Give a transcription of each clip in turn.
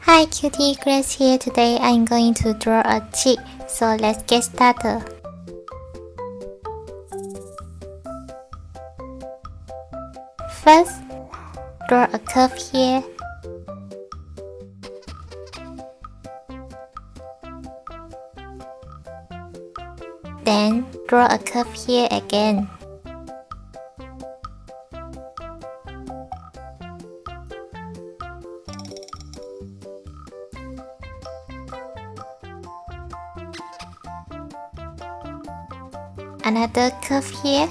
Hi cutie, Grace here. Today I'm going to draw a cheek, so let's get started. First, draw a curve here. Then draw a curve here again. Another curve here.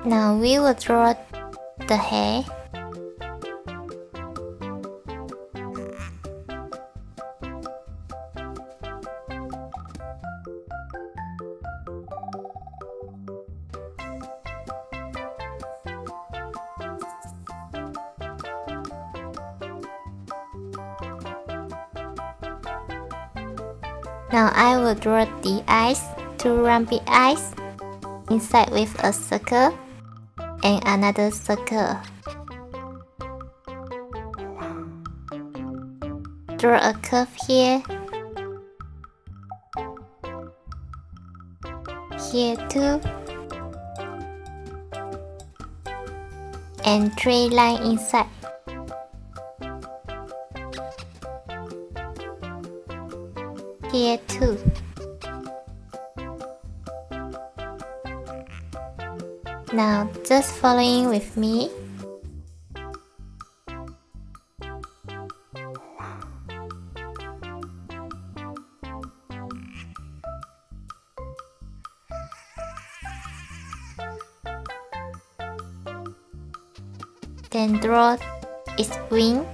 Now we will draw the hair. Now I will draw the eyes, two lumpy eyes, inside with a circle and another circle. Draw a curve here, here too, and three lines inside. Here too. Now just following with me. Then draw its wing.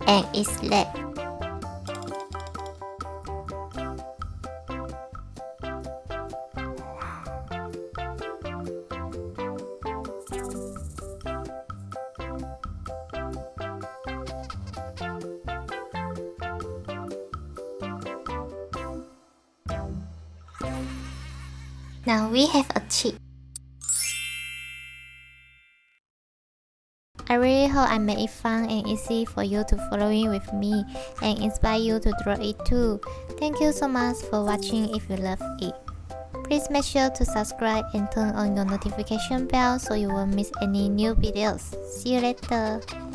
And its leg. Now we have a cheek. I really hope I made it fun and easy for you to following with me and inspire you to draw it too. Thank you so much for watching. If you love it, please make sure to subscribe and turn on your notification bell so you won't miss any new videos. See you later.